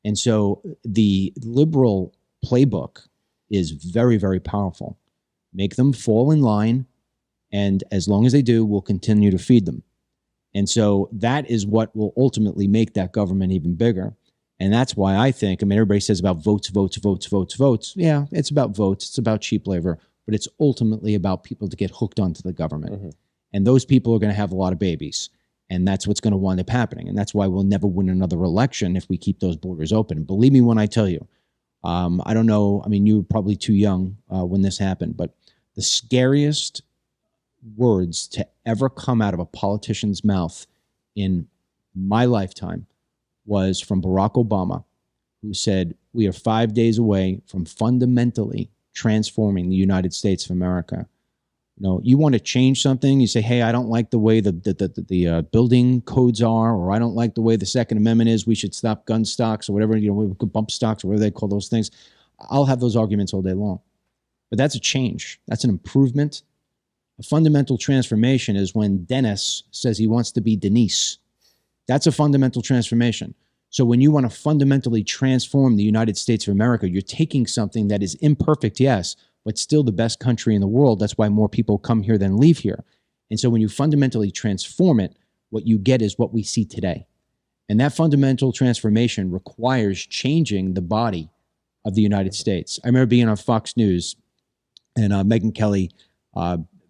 And so the liberal playbook is very, very powerful. Make them fall in line. And as long as they do, we'll continue to feed them. And so that is what will ultimately make that government even bigger. And that's why I think, I mean, everybody says about votes, votes, votes, votes, votes. Yeah, it's about votes. It's about cheap labor. But it's ultimately about people to get hooked onto the government. Mm-hmm. And those people are going to have a lot of babies. And that's what's going to wind up happening. And that's why we'll never win another election if we keep those borders open. And believe me when I tell you, I don't know. I mean, you were probably too young when this happened. But the scariest words to ever come out of a politician's mouth in my lifetime was from Barack Obama, who said, we are 5 days away from fundamentally transforming the United States of America. You know, you want to change something, you say, hey, I don't like the way the building codes are, or I don't like the way the Second Amendment is, we should stop gun stocks or whatever, you know, bump stocks or whatever they call those things. I'll have those arguments all day long. But that's a change. That's an improvement. A fundamental transformation is when Dennis says he wants to be Denise. That's a fundamental transformation. So when you want to fundamentally transform the United States of America, you're taking something that is imperfect, yes, but still the best country in the world. That's why more people come here than leave here. And so when you fundamentally transform it, what you get is what we see today. And that fundamental transformation requires changing the body of the United States. I remember being on Fox News and Megyn Kelly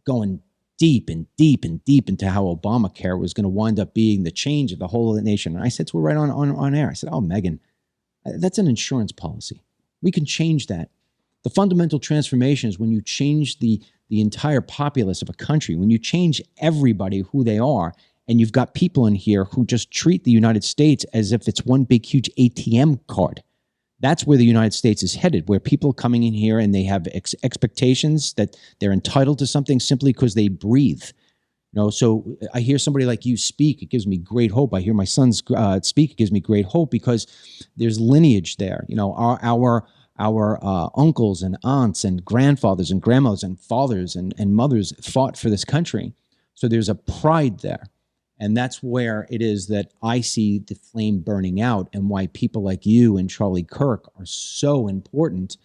going deep and deep and deep into how Obamacare was going to wind up being the change of the whole of the nation. And I said to her right on air, I said, oh, Megyn, that's an insurance policy. We can change that. The fundamental transformation is when you change the entire populace of a country, when you change everybody who they are, and you've got people in here who just treat the United States as if it's one big, huge ATM card. That's where the United States is headed, where people coming in here and they have expectations that they're entitled to something simply because they breathe. You know, so I hear somebody like you speak, it gives me great hope. I hear my sons speak, it gives me great hope because there's lineage there. You know, our uncles and aunts and grandfathers and grandmothers and fathers and mothers fought for this country. So there's a pride there. And that's where it is that I see the flame burning out and why people like you and Charlie Kirk are so important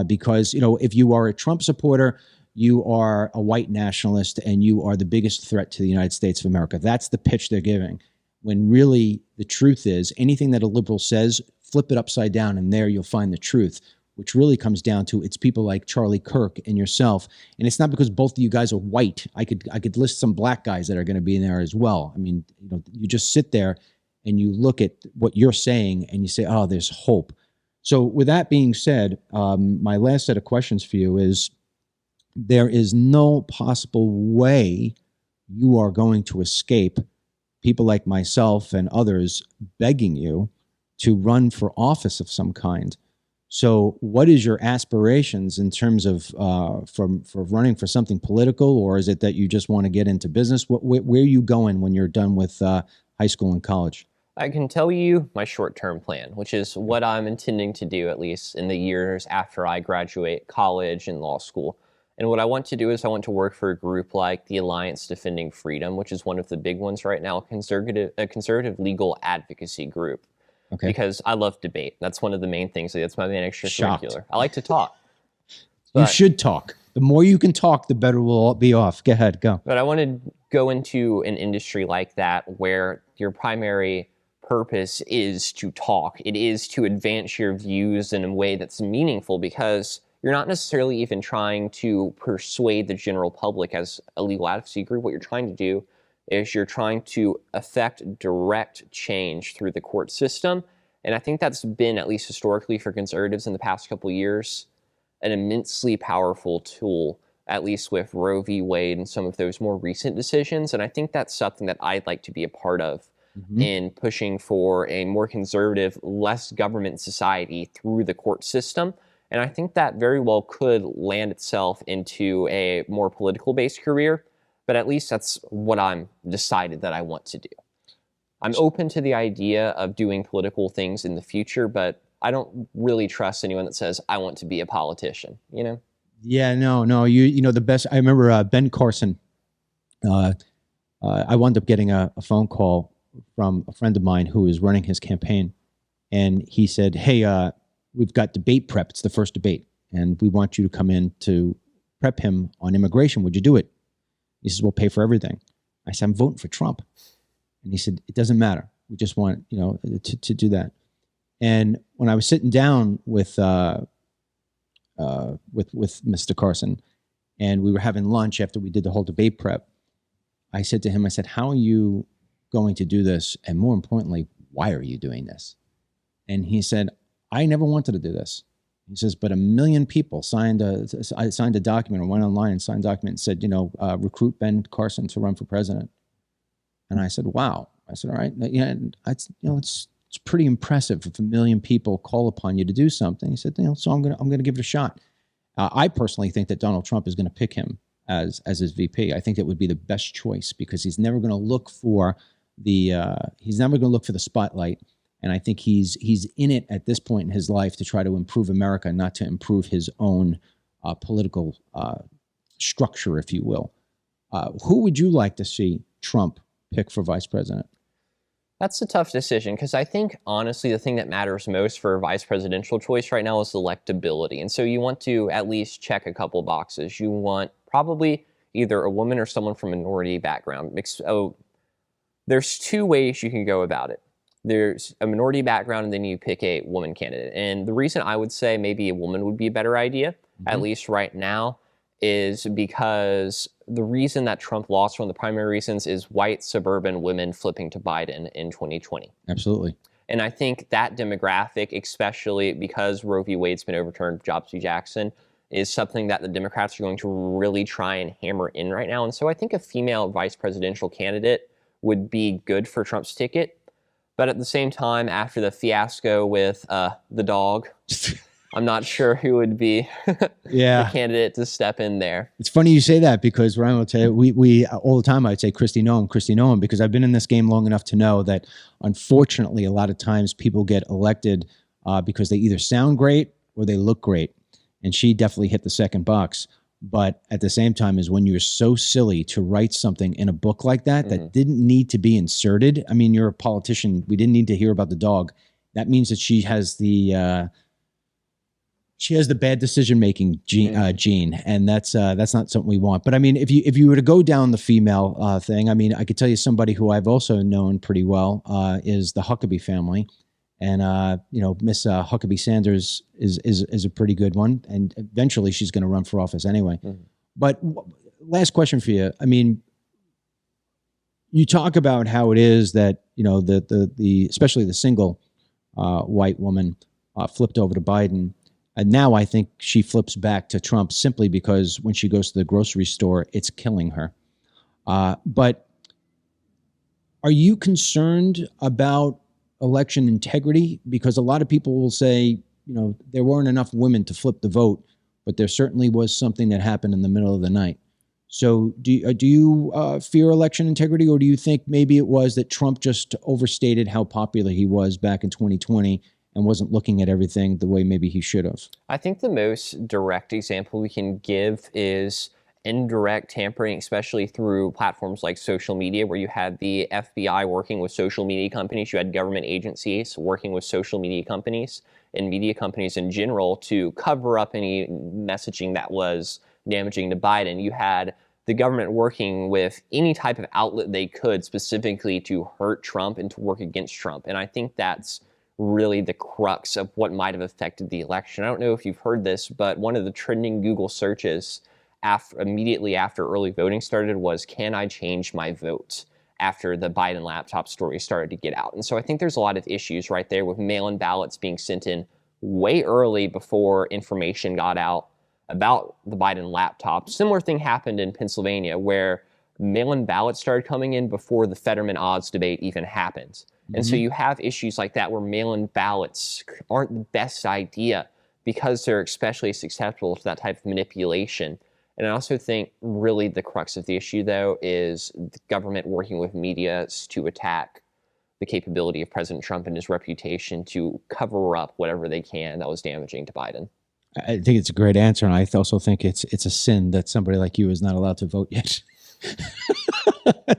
because, you know, if you are a Trump supporter, you are a white nationalist and you are the biggest threat to the United States of America. That's the pitch they're giving. When really the truth is anything that a liberal says, flip it upside down and there you'll find the truth, which really comes down to it's people like Charlie Kirk and yourself. And it's not because both of you guys are white. I could list some black guys that are going to be in there as well. I mean, you know, you just sit there and you look at what you're saying and you say, oh, there's hope. So with that being said, my last set of questions for you is there is no possible way you are going to escape people like myself and others begging you to run for office of some kind. So what is your aspirations in terms of for running for something political, or is it that you just want to get into business? Where are you going when you're done with high school and college? I can tell you my short-term plan, which is what I'm intending to do at least in the years after I graduate college and law school. And what I want to do is I want to work for a group like the Alliance Defending Freedom, which is one of the big ones right now, a conservative legal advocacy group. Okay. Because I love debate. That's one of the main things. That's my main extracurricular. Shocked. I like to talk. You should talk. The more you can talk, the better we'll all be off. Go ahead, go. But I want to go into an industry like that where your primary purpose is to talk. It is to advance your views in a way that's meaningful because you're not necessarily even trying to persuade the general public as a legal advocacy group. What you're trying to do is you're trying to affect direct change through the court system. And I think that's been, at least historically for conservatives in the past couple of years, an immensely powerful tool, at least with Roe v. Wade and some of those more recent decisions. And I think that's something that I'd like to be a part of. in pushing for a more conservative, less government society through the court system. And I think that very well could land itself into a more political-based career, but at least that's what I'm decided that I want to do. I'm open to the idea of doing political things in the future, but I don't really trust anyone that says, I want to be a politician, you know? Yeah, no. You know, the best, I remember Ben Carson. I wound up getting a phone call from a friend of mine who was running his campaign. And he said, hey, we've got debate prep. It's the first debate. And we want you to come in to prep him on immigration. Would you do it? He says, we'll pay for everything. I said, I'm voting for Trump. And he said, it doesn't matter. We just want, you know, to do that. And when I was sitting down with Mr. Carson, and we were having lunch after we did the whole debate prep, I said to him, I said, how are you going to do this? And more importantly, why are you doing this? And he said, I never wanted to do this. He says, but 1 million people signed a document, or went online and signed a document and said, you know, recruit Ben Carson to run for president. And I said, wow. I said, all right. Yeah, it's, you know, it's pretty impressive if 1 million people call upon you to do something. He said, you know, so I'm gonna give it a shot. I personally think that Donald Trump is going to pick him as his VP. I think that would be the best choice, because he's never going to look for the spotlight. And I think he's in it at this point in his life to try to improve America, not to improve his own political structure, if you will. Who would you like to see Trump pick for vice president? That's a tough decision, because I think, honestly, the thing that matters most for a vice presidential choice right now is electability. And so you want to at least check a couple boxes. You want probably either a woman or someone from a minority background. There's two ways you can go about it. There's a minority background, and then you pick a woman candidate. And the reason I would say maybe a woman would be a better idea, at least right now, is because the reason that Trump lost, one of the primary reasons, is white suburban women flipping to Biden in 2020. Absolutely. And I think that demographic, especially because Roe v. Wade's been overturned, Jobs v. Jackson, is something that the Democrats are going to really try and hammer in right now. And so I think a female vice presidential candidate would be good for Trump's ticket. But at the same time, after the fiasco with the dog, I'm not sure who would be the candidate to step in there. It's funny you say that, because Ryan will tell you, we all the time I'd say Christy Noem, because I've been in this game long enough to know that unfortunately a lot of times people get elected because they either sound great or they look great. And she definitely hit the second box. But at the same time, is when you're so silly to write something in a book like that that didn't need to be inserted. I mean, you're a politician. We didn't need to hear about the dog. That means that she has the bad decision-making gene, and that's not something we want. But I mean, if you were to go down the female thing, I mean, I could tell you somebody who I've also known pretty well is the Huckabee family, and you know, Miss Huckabee Sanders is a pretty good one, and eventually she's going to run for office anyway. But last question for you. I mean, you talk about how it is that, you know, the especially the single white woman flipped over to Biden. And now I think she flips back to Trump simply because when she goes to the grocery store, it's killing her. But are you concerned about election integrity? Because a lot of people will say, you know, there weren't enough women to flip the vote, but there certainly was something that happened in the middle of the night. So do you fear election integrity, or do you think maybe it was that Trump just overstated how popular he was back in 2020 and wasn't looking at everything the way maybe he should have? I think the most direct example we can give is indirect tampering, especially through platforms like social media, where you had the FBI working with social media companies, you had government agencies working with social media companies and media companies in general to cover up any messaging that was damaging to Biden. You had the government working with any type of outlet they could specifically to hurt Trump and to work against Trump. And I think that's really the crux of what might have affected the election. I don't know if you've heard this, but one of the trending Google searches immediately after early voting started was, can I change my vote? After the Biden laptop story started to get out. And so I think there's a lot of issues right there with mail-in ballots being sent in way early before information got out about the Biden laptop. Similar thing happened in Pennsylvania, where mail-in ballots started coming in before the Fetterman odds debate even happened. And so you have issues like that where mail-in ballots aren't the best idea because they're especially susceptible to that type of manipulation. And I also think really the crux of the issue, though, is the government working with media to attack the capability of President Trump and his reputation to cover up whatever they can that was damaging to Biden. I think it's a great answer, and I also think it's a sin that somebody like you is not allowed to vote yet.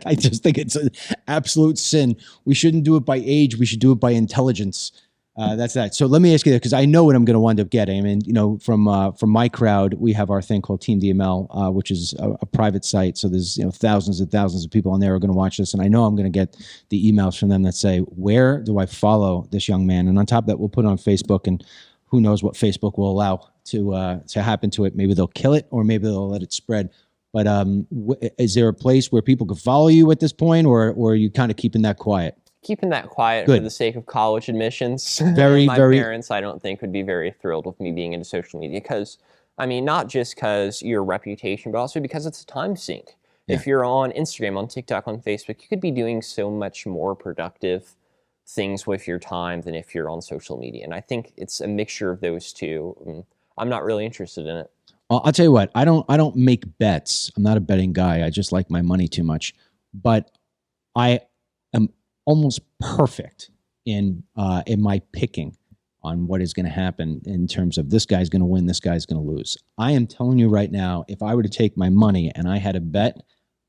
I just think it's an absolute sin. We shouldn't do it by age. We should do it by intelligence. That's that. So let me ask you that, because I know what I'm going to wind up getting. I mean, you know, from my crowd, we have our thing called Team DML, which is a private site. So there's, you know, thousands and thousands of people on there who are going to watch this, and I know I'm going to get the emails from them that say, "Where do I follow this young man?" And on top of that, we'll put it on Facebook, and who knows what Facebook will allow to happen to it. Maybe they'll kill it, or maybe they'll let it spread. But is there a place where people can follow you at this point, or are you kind of keeping that quiet? Keeping that quiet Good. for the sake of college admissions. Very, My very. parents, I don't think, would be very thrilled with me being into social media because, I mean, not just because your reputation, but also because it's a time sink. Yeah. If you're on Instagram, on TikTok, on Facebook, you could be doing so much more productive things with your time than if you're on social media. And I think it's a mixture of those two. And I'm not really interested in it. I'll tell you what, I don't make bets. I'm not a betting guy. I just like my money too much. But I am almost perfect in my picking on what is going to happen in terms of this guy's going to win, this guy's going to lose. I am telling you right now, if I were to take my money and I had a bet,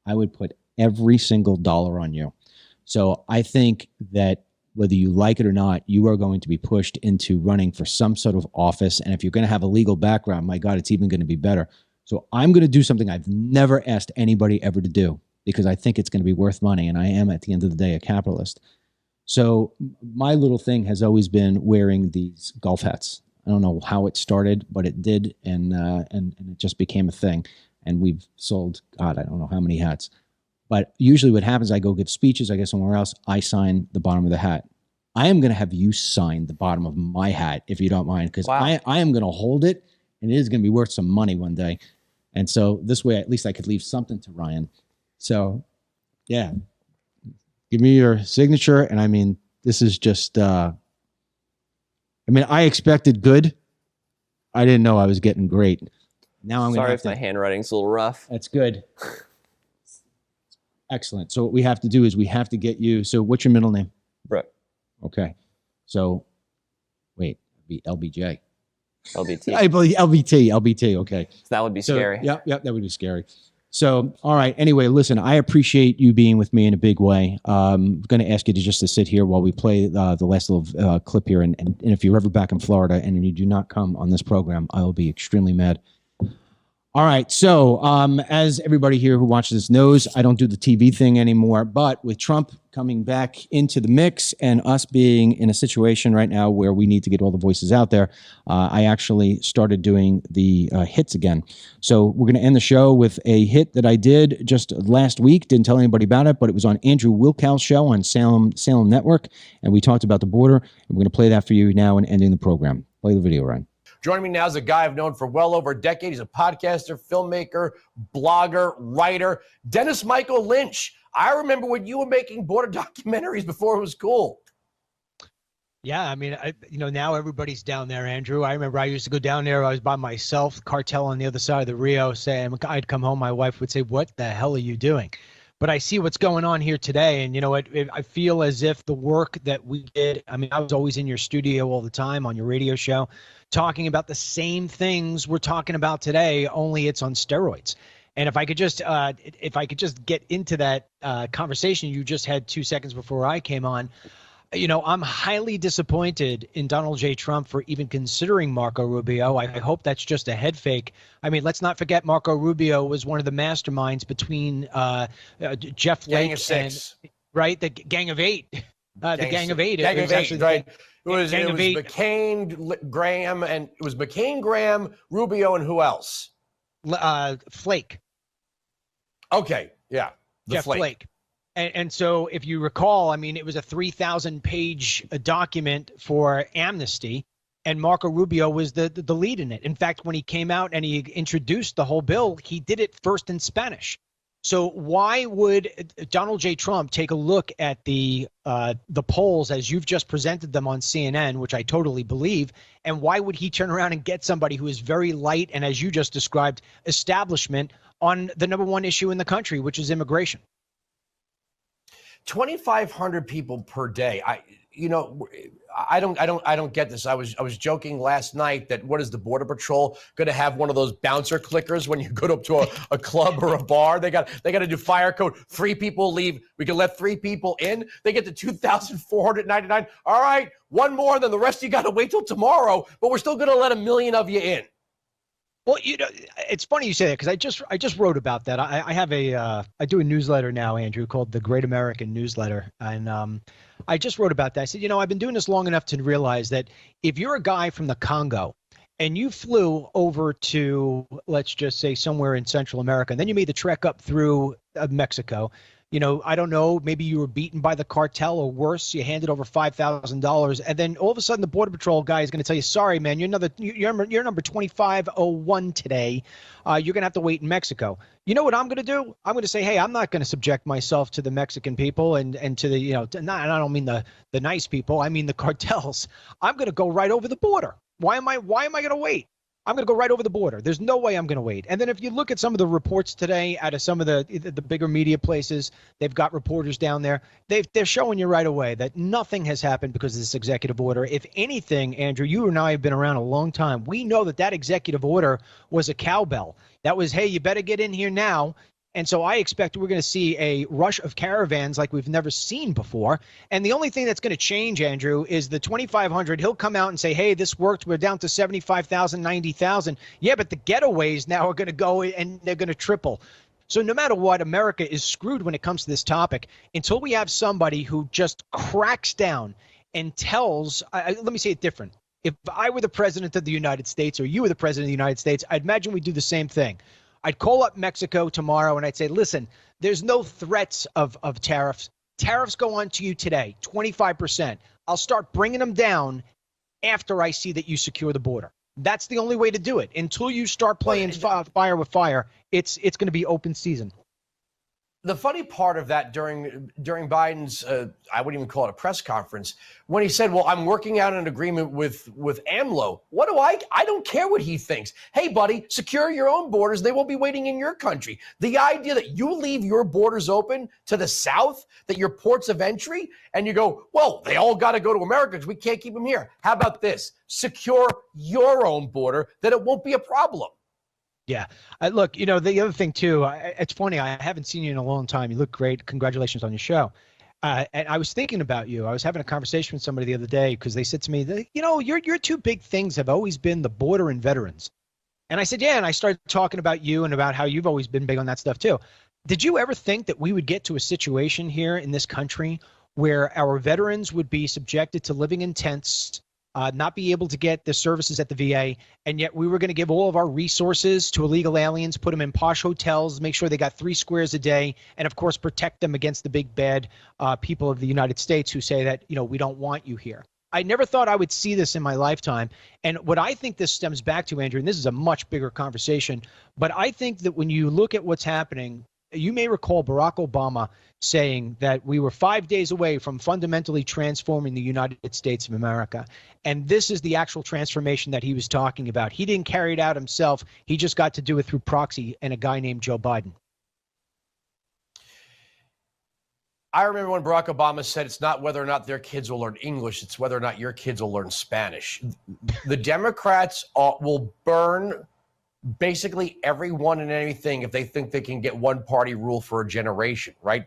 I would put every single dollar on you. So I think that whether you like it or not, you are going to be pushed into running for some sort of office. And if you're going to have a legal background, my God, it's even going to be better. So I'm going to do something I've never asked anybody ever to do because I think it's going to be worth money. And I am, at the end of the day, a capitalist. So my little thing has always been wearing these golf hats. I don't know how it started, but it did. And it just became a thing. And we've sold, God, I don't know how many hats. But usually what happens, I go give speeches, I go somewhere else, I sign the bottom of the hat. I am going to have you sign the bottom of my hat, if you don't mind, because Wow. I am going to hold it, and it is going to be worth some money one day. And so this way, at least I could leave something to Ryan. So, yeah, give me your signature. And I mean, this is just, I expected good. I didn't know I was getting great. Now I'm Sorry going if my handwriting's a little rough. That's good. Excellent. So what we have to do is we have to get you. So what's your middle name? Brooke. Okay. So wait, be LBJ. LBT. I believe LBT. Okay. So that would be So, scary. Yep. That would be scary. So, all right. Anyway, listen, I appreciate you being with me in a big way. I'm going to ask you to sit here while we play the last little clip here. And if you're ever back in Florida and you do not come on this program, I will be extremely mad. All right. So as everybody here who watches this knows, I don't do the TV thing anymore. But with Trump coming back into the mix and us being in a situation right now where we need to get all the voices out there, I actually started doing the hits again. So we're going to end the show with a hit that I did just last week. Didn't tell anybody about it, but it was on Andrew Wilkow's show on Salem Network. And we talked about the border. And we're going to play that for you now and ending the program. Play the video, Ryan. Joining me now is a guy I've known for well over a decade. He's a podcaster, filmmaker, blogger, writer. Dennis Michael Lynch. I remember when you were making border documentaries before it was cool. Yeah, I mean, now everybody's down there, Andrew. I remember I used to go down there. I was by myself, cartel on the other side of the Rio, saying, I'd come home. My wife would say, "What the hell are you doing?" But I see what's going on here today. And, I feel as if the work that we did, I was always in your studio all the time on your radio show, talking about the same things we're talking about today, only it's on steroids. And if I could just get into that conversation you just had 2 seconds before I came on, I'm highly disappointed in Donald J. Trump for even considering Marco Rubio. I hope that's just a head fake. Let's not forget Marco Rubio was one of the masterminds between Jeff Flake Gang of Six. and right, the Gang of Eight. The Gang of Eight. Gang of Eight, right. It was Eight. McCain, Graham, and it was McCain, Graham, Rubio, and who else? Flake. Okay, yeah. Jeff Flake. And so if you recall, it was a 3,000-page document for amnesty, and Marco Rubio was the lead in it. In fact, when he came out and he introduced the whole bill, he did it first in Spanish. So why would Donald J. Trump take a look at the polls as you've just presented them on CNN, which I totally believe, and why would he turn around and get somebody who is very light and, as you just described, establishment on the number one issue in the country, which is immigration? 2,500 people per day. I don't get this. I was joking last night that what is the Border Patrol going to have one of those bouncer clickers when you go up to a club or a bar? They got to do fire code. 3 people leave. We can let 3 people in. They get to 2,499. All right, one more. Then the rest of you got to wait till tomorrow. But we're still going to let 1 million of you in. Well, it's funny you say that, because I just wrote about that. I have I do a newsletter now, Andrew, called the Great American Newsletter, and I just wrote about that. I said, I've been doing this long enough to realize that if you're a guy from the Congo and you flew over to, let's just say, somewhere in Central America, and then you made the trek up through Mexico. I don't know, maybe you were beaten by the cartel or worse, you handed over $5,000, and then all of a sudden the Border Patrol guy is going to tell you, sorry, man, you're number 2501 today. You're going to have to wait in Mexico. You know what I'm going to do? I'm going to say, hey, I'm not going to subject myself to the Mexican people and to the, and I don't mean the nice people, I mean the cartels. I'm going to go right over the border. Why am I going to wait? I'm going to go right over the border. There's no way I'm going to wait. And then if you look at some of the reports today out of some of the bigger media places, they've got reporters down there. They're showing you right away that nothing has happened because of this executive order. If anything, Andrew, you and I have been around a long time. We know that executive order was a cowbell. That was, hey, you better get in here now. And so I expect we're going to see a rush of caravans like we've never seen before. And the only thing that's going to change, Andrew, is the 2,500. He'll come out and say, hey, this worked. We're down to 75,000, 90,000. Yeah, but the getaways now are going to go and they're going to triple. So no matter what, America is screwed when it comes to this topic until we have somebody who just cracks down and tells, let me say it different. If I were the president of the United States or you were the president of the United States, I'd imagine we'd do the same thing. I'd call up Mexico tomorrow and I'd say, listen, there's no threats of tariffs. Tariffs go on to you today, 25%. I'll start bringing them down after I see that you secure the border. That's the only way to do it. Until you start playing fire with fire, it's going to be open season. The funny part of that during Biden's, I wouldn't even call it a press conference, when he said, well, I'm working out an agreement with AMLO. What do I don't care what he thinks. Hey, buddy, secure your own borders. They won't be waiting in your country. The idea that you leave your borders open to the south, that your ports of entry, and you go, well, they all got to go to America because we can't keep them here. How about this? Secure your own border, that it won't be a problem. Yeah. Look, the other thing, too, it's funny. I haven't seen you in a long time. You look great. Congratulations on your show. And I was thinking about you. I was having a conversation with somebody the other day because they said to me, your 2 big things have always been the border and veterans. And I said, yeah. And I started talking about you and about how you've always been big on that stuff, too. Did you ever think that we would get to a situation here in this country where our veterans would be subjected to living in tents, not be able to get the services at the VA, and yet we were going to give all of our resources to illegal aliens, put them in posh hotels, make sure they got 3 squares a day, and of course protect them against the big bad people of the United States who say that, we don't want you here. I never thought I would see this in my lifetime. And what I think this stems back to, Andrew, and this is a much bigger conversation, but I think that when you look at what's happening, you may recall Barack Obama saying that we were 5 days away from fundamentally transforming the United States of America. And this is the actual transformation that he was talking about. He didn't carry it out himself. He just got to do it through proxy and a guy named Joe Biden. I remember when Barack Obama said it's not whether or not their kids will learn English, it's whether or not your kids will learn Spanish. The Democrats will burn basically everyone and anything if they think they can get one party rule for a generation, right?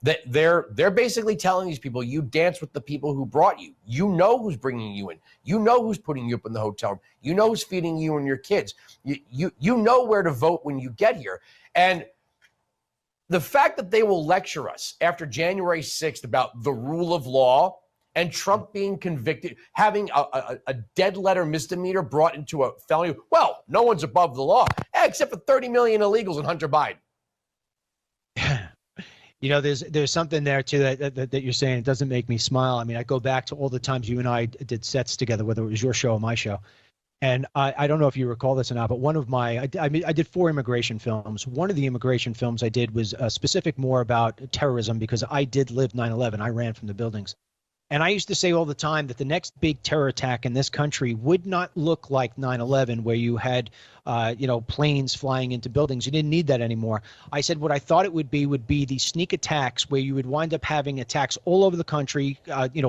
They're basically telling these people, you dance with the people who brought you. You know who's bringing you in. You know who's putting you up in the hotel room. You know who's feeding you and your kids. You know where to vote when you get here. And the fact that they will lecture us after January 6th about the rule of law and Trump being convicted, having a dead letter misdemeanor brought into a felony. Well, no one's above the law, except for 30 million illegals and Hunter Biden. There's something there, too, that you're saying. It doesn't make me smile. I mean, I go back to all the times you and I did sets together, whether it was your show or my show. And I don't know if you recall this or not, but one of I did 4 immigration films. One of the immigration films I did was specific more about terrorism because I did live 9/11. I ran from the buildings. And I used to say all the time that the next big terror attack in this country would not look like 9/11, where you had, planes flying into buildings. You didn't need that anymore. I said what I thought it would be these sneak attacks where you would wind up having attacks all over the country,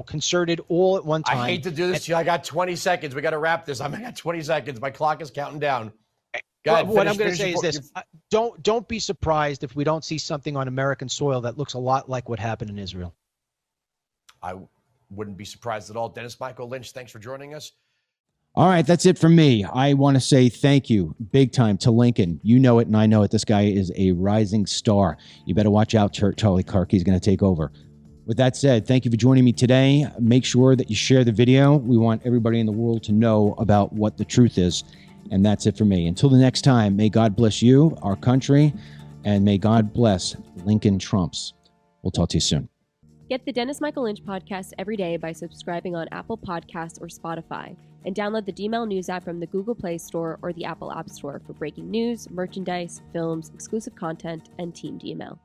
concerted all at one time. I hate to do this to you. I got 20 seconds. We got to wrap this. I got 20 seconds. My clock is counting down. Go ahead, what I'm going to say is this: don't be surprised if we don't see something on American soil that looks a lot like what happened in Israel. I wouldn't be surprised at all. Dennis Michael Lynch, thanks for joining us. All right, that's it from me. I want to say thank you big time to Lincoln. You know it and I know it. This guy is a rising star. You better watch out, Charlie Kirk. He's going to take over. With that said, thank you for joining me today. Make sure that you share the video. We want everybody in the world to know about what the truth is. And that's it for me. Until the next time, may God bless you, our country, and may God bless Lincoln Trumps. We'll talk to you soon. Get the Dennis Michael Lynch podcast every day by subscribing on Apple Podcasts or Spotify, and download the DMail News app from the Google Play Store or the Apple App Store for breaking news, merchandise, films, exclusive content, and team DMail.